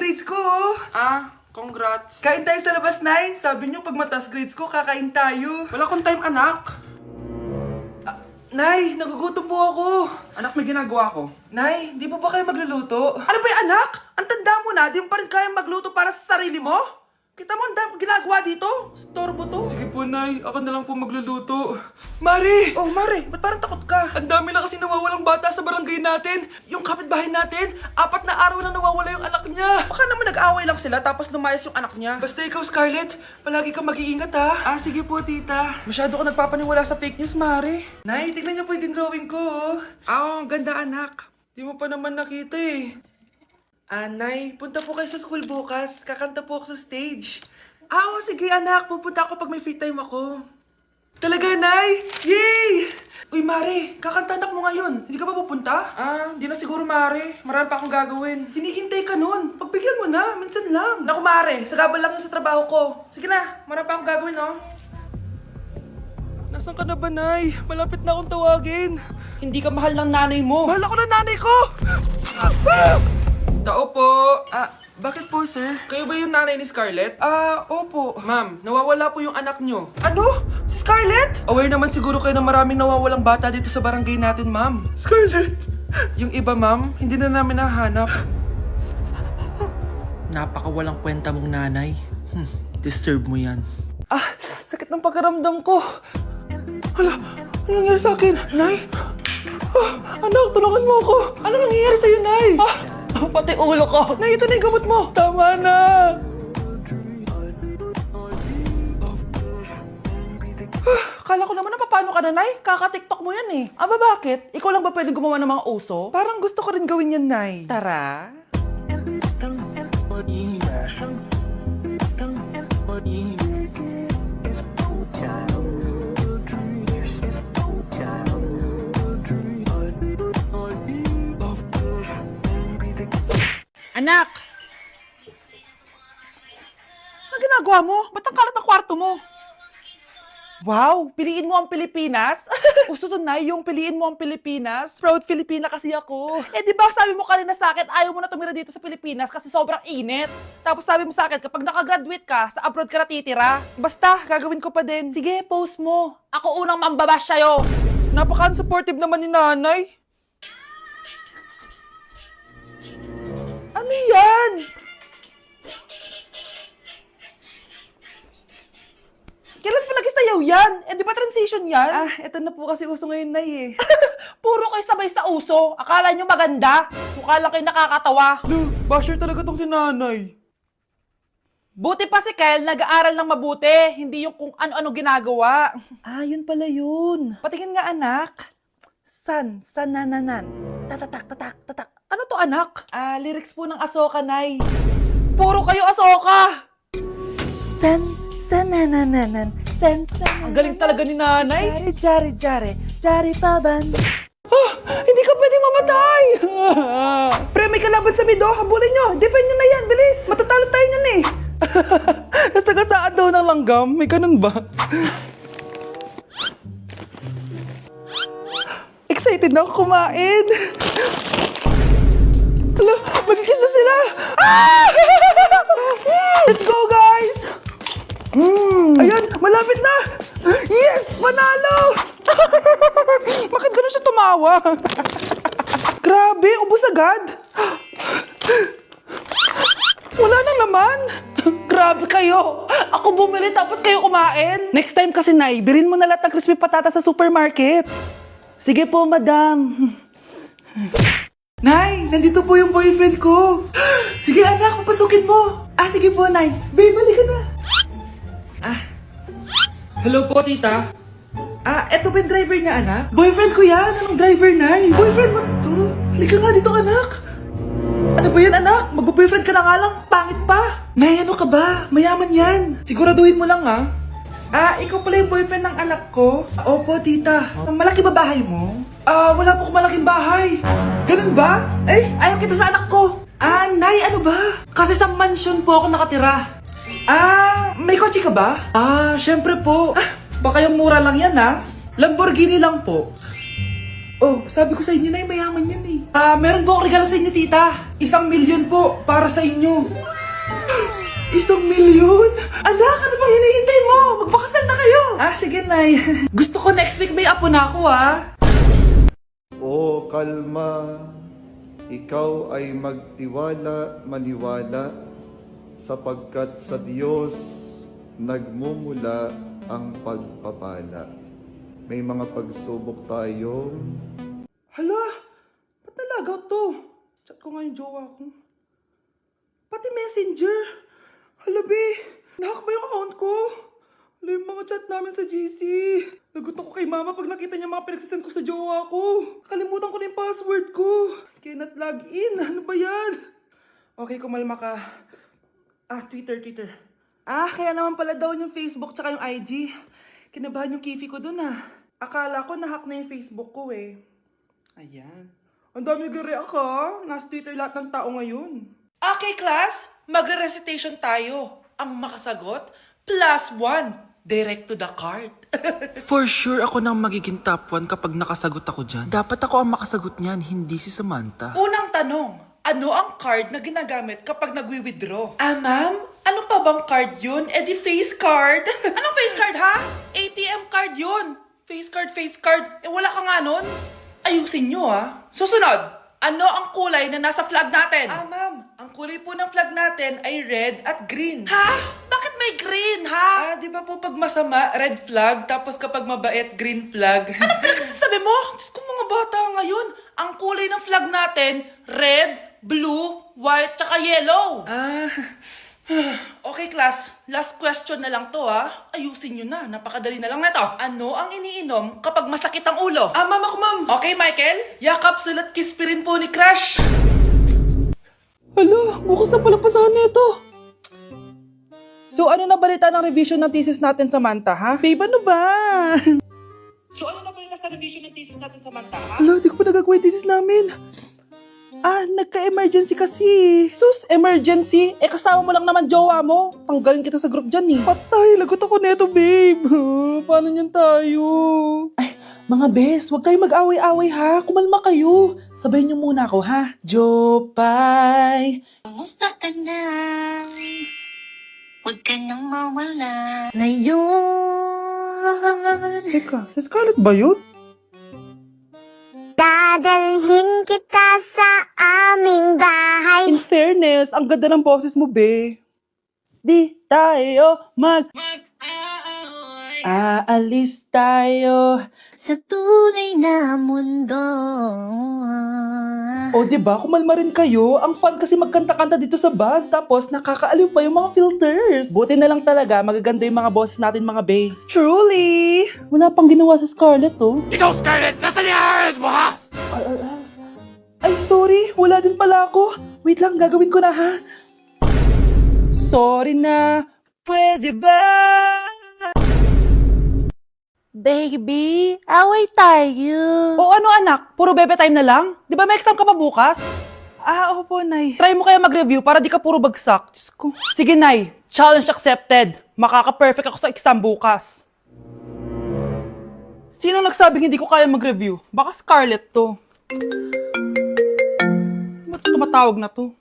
grades ko, oh. Congrats. Kain tayo sa labas, Nay. Sabi niyo, pag mataas grades ko, kakain tayo. Wala akong time, anak. Nay, nagugutom po ako. Anak, may ginagawa ko. Nay, di po ba kayo magluluto? Ano ba yung anak? Ang tanda mo na, di mo pa rin kaya magluto para sa sarili mo? Kita mo ang dami kong ginagawa dito? Storbo to. Sige po, Nay. Ako na lang po magluluto. Mari! Oh, Mare, ba't parang takot ka? Ang dami na kasi nawawalang bata sa barangay natin. Yung kapitbahay natin, 4 na araw na nawawala yung anak niya. Baka naman nag-away lang sila tapos lumayas yung anak niya. Basta ikaw, Scarlett, palagi kang mag-iingat, ha? Sige po, tita. Masyado ka nagpapaniwala sa fake news, Mari. Nay, tignan niyo po yung drawing ko, oh. Ang ganda, anak. Di mo pa naman nakita, eh. Nay, punta po kayo sa school bukas. Kakanta po ako sa stage. Sige, anak. Pupunta ako pag may free time ako. Talaga, Nay? Yay! Uy, Mare, kakanta anak mo ngayon. Hindi ka ba pupunta? Hindi na siguro, Mare. Marami pa akong gagawin. Hinihintay ka nun. Pagbigyan mo na, minsan lang. Naku, Mare, sagabal lang yun sa trabaho ko. Sige na, marami pa akong gagawin, no? Nasaan ka na ba, Nay? Malapit na akong tawagin. Hindi ka mahal ng nanay mo. Mahal ako ng nanay ko! Tao po. Bakit po, sir? Kayo ba yung nanay ni Scarlett? Opo. Ma'am, nawawala po yung anak nyo. Ano? Si Scarlett? Aware naman siguro kayo na maraming nawawalang bata dito sa barangay natin, ma'am. Scarlett? Yung iba, ma'am, hindi na namin nahanap. Napakawalang kwenta mong nanay. Disturb mo yan. Sakit ng pakiramdam ko. Hala, ano nangyari sa akin? Nay? Anak, tulungan mo ako. Ano nangyayari sa'yo, Nay? Pati ulo ko. Nay, ito na yung gamot mo. Tama na. Kala ko naman na paano ka na, Nay? Kaka-tiktok mo yan eh. Bakit? Ikaw lang ba pwedeng gumawa ng mga uso? Parang gusto ko rin gawin yan, Nay. Tara. Anak! Ano ginagawa mo? Ba't ang kalat ng kwarto mo? Wow! Piliin mo ang Pilipinas? Gusto to, Nay, yung piliin mo ang Pilipinas? Proud Filipina kasi ako. Di ba sabi mo kanina sa akin, ayaw mo na tumira dito sa Pilipinas kasi sobrang init. Tapos sabi mo sa akin, kapag nakagraduate ka, sa abroad ka na titira. Basta, gagawin ko pa din. Sige, post mo. Ako unang mambabash sa'yo. Napaka-supportive naman ni nanay. Ano yan? Kailan palagi sayaw yan? Di ba transition yan? Eto na po kasi uso ngayon, Nay, eh. Puro kayo sabay sa uso. Akala nyo maganda. Mukha lang kayo nakakatawa. Basher talaga tong si nanay. Buti pa si Kyle, nag-aaral ng mabuti. Hindi yung kung ano-ano ginagawa. Yun pala yun. Patingin nga, anak. Sanananan. Tatatak, tatak, tatak. Ano to, anak? Lyrics po ng Asoka, Nay. Puro kayo asoka. Sanananan. Ang galing talaga ni nanay. Jari paban. Hindi ka pwedeng mamatay. Pre, may kalaban sa mido. Habulin nyo. Defend nyo na yan. Bilis. Matatalo tayo nyan eh. Nasagasaan daw ng langgam. May ganun ba? Excited na ako kumain. Hala, magkikis na sila. Let's go, guys. Ayan, malapit na. Yes, panalo. Bakit ganun siya tumawa? Grabe, ubos agad. Wala na naman. Grabe kayo. Ako bumili tapos kayo kumain. Next time kasi, Nay, bilhin mo na lahat ng crispy patata sa supermarket. Sige po, madam. Nay, nandito po yung boyfriend ko. Sige anak, papasukin mo. Sige po, Nay. Babe, balik ka na. Hello po, tita. Eto ba yung driver niya, anak? Boyfriend ko yan. Anong driver, Nay? Boyfriend mo to? Halika nga dito, anak. Ano ba yan, anak? Mag-boyfriend ka na nga lang. Pangit pa. Nay, ano ka ba? Mayaman yan. Siguraduhin mo lang Ikaw pala yung boyfriend ng anak ko? Opo, tita. Malaki ba bahay mo? Wala po akong malaking bahay. Ganun ba? Ayaw kita sa anak ko. Nay, ano ba? Kasi sa mansion po ako nakatira. May kotse ka ba? Syempre po. Baka yung mura lang yan, Lamborghini lang po. Oh, sabi ko sa inyo na mayaman yan eh. Meron po akong regalo sa inyo, tita. 1,000,000 po para sa inyo. 1,000,000? Anak, ano bang hinihintay mo? Magpakasal na kayo. Sige, Nay. Gusto ko next week may apo na ako, O kalma, ikaw ay magtiwala, maniwala, sapagkat sa Diyos nagmumula ang pagpapala. May mga pagsubok tayong Hala, ba't nalagaw to? Chat ko nga yung jowa ko. Pati messenger. Hala, be. Nahack ba yung account ko? Hala, yung mga chat namin sa GC. Nagot ako kay mama pag nakita niya mga pinagsasend ko sa jowa ko. Nakalimutan ko na yung password ko. Cannot log in. Ano ba yan? Okay, kumalma ka. Twitter. Kaya naman pala daw yung Facebook tsaka yung IG. Kinabahan yung kifi ko dun Akala ko nahack na yung Facebook ko eh. Ayan. Ang dami nag-react Nasa Twitter lahat ng tao ngayon. Okay, class. Magre-recitation tayo. Ang makasagot, +1. Direct to the card. For sure ako nang magiging top 1 kapag nakasagot ako dyan. Dapat ako ang makasagot niyan, hindi si Samantha. Unang tanong, ano ang card na ginagamit kapag nagwi-withdraw? Ma'am? Ano pa bang card yun? Di face card. Anong face card, ha? ATM card yun. Face card. Wala ka nga nun? Ayusin nyo, Susunod, ano ang kulay na nasa flag natin? Ma'am, ang kulay po ng flag natin ay red at green. Ha? Bakit may green, ha? Di ba po pag masama, red flag, tapos kapag mabait, green flag? Ano pinagsasabi mo? Diyos ko, mga bata ngayon. Ang kulay ng flag natin, red, blue, white, tsaka yellow. Okay, class. Last question na lang to, Ayusin nyo na. Napakadali na lang na to. Ano ang iniinom kapag masakit ang ulo? Ma'am ako, ma'am. Okay, Michael? Yakap, sulat, kiss pa rin po ni Crush. Hala, bukas na pala pasahan nito. So ano na balita ng revision ng thesis natin, Samantha, ha? Babe, ano ba? So, ano na balita sa revision ng thesis natin, Samantha, ha? Hala, di ko pa nagagawa yung thesis namin. Nagka-emergency kasi. Sus, emergency? Kasama mo lang naman jowa mo. Tanggalin kita sa group dyan Patay, lagot ako neto, babe. Paano niyan tayo? Mga bes, huwag kayong mag-away-away ha. Kumalma kayo. Sabayin niyo muna ako ha. Jopay. Kumusta ka na? Huwag ka nang mawala. Ngayon. Teka, si Scarlett ba yun? Dadalhin kita sa aming bahay. In fairness, ang ganda ng boses mo, be. Di tayo aalis tayo. Sa tunay na mundo. O, diba? Kumalma rin kayo. Ang fun kasi magkanta-kanta dito sa bus. Tapos, nakakaaliw pa yung mga filters. Buti na lang talaga, magaganda yung mga boses natin, mga bae. Truly! Wala pang ginawa sa Scarlett, Ikaw, Scarlett! Nasaan yung IRS mo, ha? Ay, sorry. Wala din pala ako. Wait lang, gagawin ko na, ha? Sorry na. Pwede ba? Baby, away tayo. O ano anak, puro bebe time na lang? Di ba may exam ka pa bukas? Opo, Nay. Try mo kaya mag-review para di ka puro bagsak. Diyos ko. Sige, Nay. Challenge accepted. Makaka-perfect ako sa exam bukas. Sino nagsabing hindi ko kaya mag-review? Baka Scarlett to. Ba't tumatawag na to?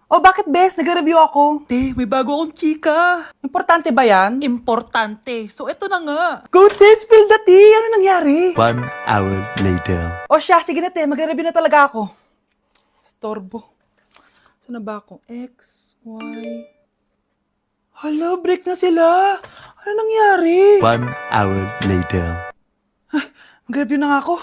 Oh, bakit, Bes? Nagre-review ako. Te, may bago akong chika. Importante ba yan? Importante. So, eto na nga. Go, Te! Spill the tea! Ano nangyari? 1 hour later. O siya, sige na, Te. Magre-review na talaga ako. Storbo. Saan na ba ako? X, Y... Hala, break na sila. Ano nangyari? 1 hour later. Mag-review na nga ako.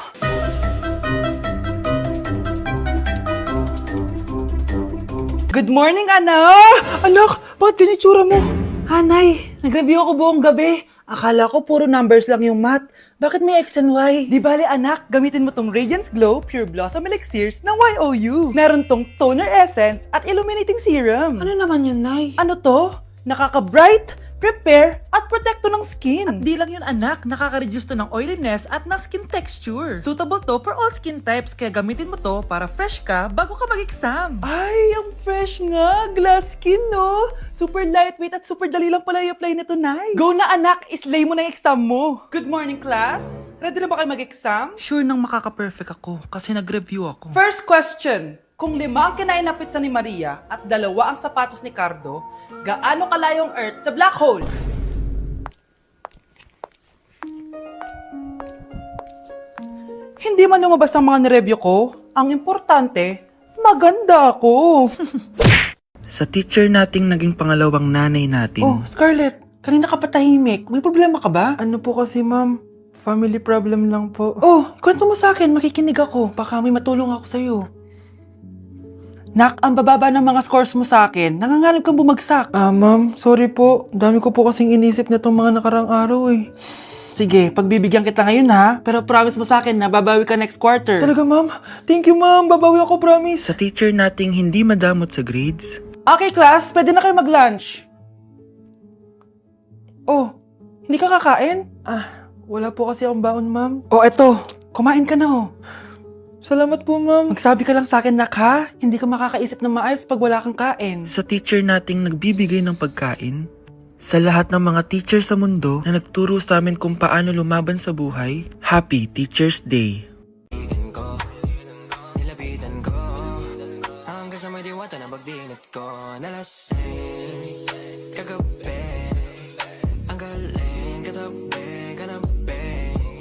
Good morning, anak! Anak, bakit ganyan itsura mo? Hanay, nag-review ako buong gabi. Akala ko puro numbers lang yung math. Bakit may X and Y? Di bale, anak, gamitin mo tong Radiance Glow Pure Blossom Elixirs ng YOU. Meron tong toner essence at illuminating serum. Ano naman yun, Nay? Ano to? Nakaka-bright, prepare, at protekto ng skin. At di lang yun anak, nakaka-reduce to ng oiliness at ng skin texture. Suitable to for all skin types, kaya gamitin mo to para fresh ka bago ka mag-exam. Ay, ang fresh nga! Glass skin, no? Super lightweight at super dali lang pala i-apply nito, Nay. Go na anak, islay mo na yung exam mo. Good morning, class. Ready na ba kayo mag-exam? Sure nang makaka-perfect ako kasi nag-review ako. First question. Kung 5 ang kinain na pizza ni Maria at 2 ang sapatos ni Cardo, gaano kalayo ang Earth sa black hole? Hindi man lumabas ang mga nireview ko, ang importante, maganda ako. Sa teacher nating naging pangalawang nanay natin, Oh, Scarlett, kanina ka pa tahimik. May problema ka ba? Ano po kasi, ma'am? Family problem lang po. Oh, kwento mo sa akin. Makikinig ako. Baka may matulong ako sa'yo. Nak, ang bababa ng mga scores mo sa akin. Nangangalib kang bumagsak. Ma'am, sorry po. Dami ko po kasing inisip na itong mga nakarang araw eh. Sige, pagbibigyan kita ngayon ha. Pero promise mo sa akin na babawi ka next quarter. Talaga, ma'am? Thank you, ma'am. Babawi ako, promise. sa teacher nating hindi madamot sa grades, Okay, class. Pwede na kayo mag-lunch. Oh, hindi ka kakain? Wala po kasi akong baon, ma'am. Oh, eto. Kumain ka na oh. Salamat po, ma'am. Magsabi ka lang sa akin, nak ha? Hindi ka makakaisip ng maayos pag wala kang kain. sa teacher nating nagbibigay ng pagkain, sa lahat ng mga teacher sa mundo na nagturo sa amin kung paano lumaban sa buhay, Happy Teacher's Day!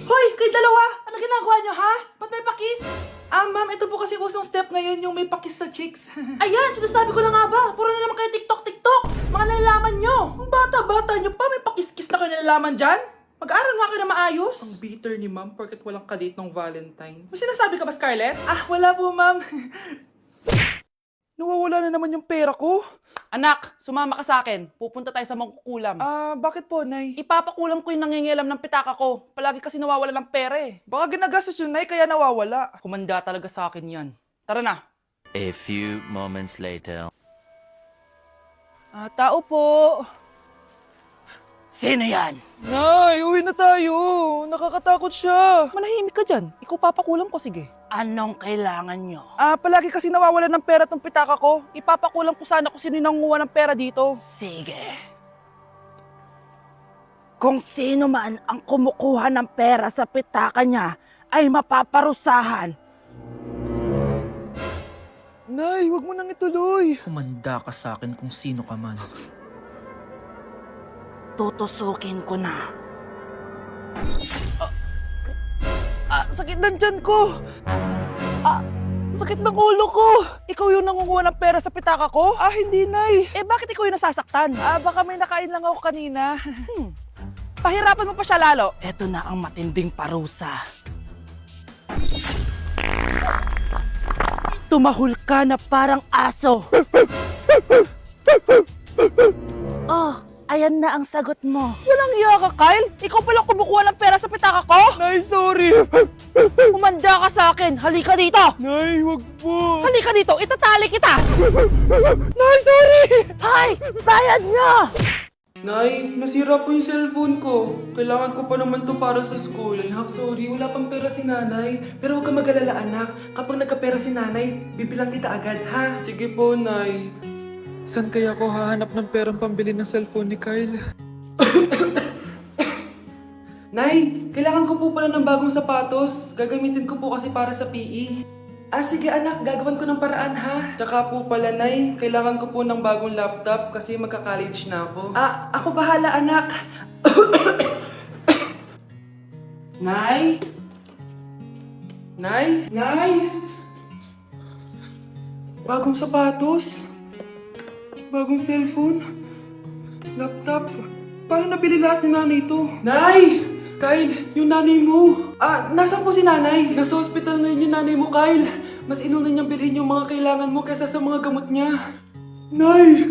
Hoy, kayo dalawa! Ano ginagawa nyo, ha? Ba't may pakis? Ma'am, ito po kasi usong step ngayon yung may pakis sa cheeks. Ayan, sinasabi ko na nga ba? Puro na naman kayo TikTok! Mga nalalaman nyo! Ang bata-bata nyo pa, may pakis-kis na kayo nalalaman dyan? Mag-aaral nga kayo na maayos. Ang bitter ni ma'am, porket walang kadate ng Valentine's. May sinasabi ka ba, Scarlett? Wala po, ma'am. Nawawala na naman yung pera ko. Anak, sumama ka sa akin. Pupunta tayo sa mangkukulam. Bakit po, Nay? Ipapakulam ko yung nangingialam ng pitaka ko. Palagi kasi nawawala ng pera eh. Baka ginagastos yun, Nay, kaya nawawala. Kumanda talaga sa akin yan. Tara na. A few moments later. Tao po. Sino yan? Nay, uwi na tayo. Nakakatakot siya. Manahimik ka dyan. Ikaw papakulam ko, sige. Anong kailangan nyo? Palagi kasi nawawala ng pera tong pitaka ko. Ipapakulam ko sana kung sino yung nanguha ng pera dito. Sige. Kung sino man ang kumukuha ng pera sa pitaka niya ay mapaparusahan. Nay, wag mo nang ituloy. Kumanda ka sa akin kung sino ka man. Tutusukin ko na. Sakit ng tiyan ko! Sakit ng ulo ko! Ikaw yung nangunguha ng pera sa pitaka ko? Hindi, Nay. Bakit ikaw yung nasasaktan? Baka may nakain lang ako kanina. Pahirapan mo pa siya lalo. Ito na ang matinding parusa. Tumahol ka na parang aso. Oh, ayan na ang sagot mo. Walang iya ka, Kyle. Ikaw palang kumukuha ng pera sa pitaka ko? Nay, sorry. Umanda ka sa akin. Halika dito! Nay, wag po. Halika dito! Itatali kita! Nay, sorry. Hay! Bayad nyo! Nay, nasira po yung cellphone ko. Kailangan ko pa naman to para sa school. Anak, sorry, wala pang pera si nanay. Pero huwag ka mag-alala, anak. Kapag nagkapera si nanay, bibilang kita agad, ha? Sige po, Nay. Saan kaya ako hahanap ng perang pambili ng cellphone ni Kyle? Nay, kailangan ko po pala ng bagong sapatos. Gagamitin ko po kasi para sa PE. Sige anak, gagawan ko ng paraan ha. Tsaka po pala, Nay, kailangan ko po ng bagong laptop kasi magka-college na ako. Ako bahala, anak. Nay? Nay? Nay? Bagong sapatos? Bagong cellphone? Laptop? Paano nabili lahat ni nanay ito? Nay! Kyle, yung nanay mo. Nasaan po si nanay? Nasa hospital ngayon yung nanay mo, Kyle. Mas inuna niyang bilhin yung mga kailangan mo kaysa sa mga gamot niya. Nay!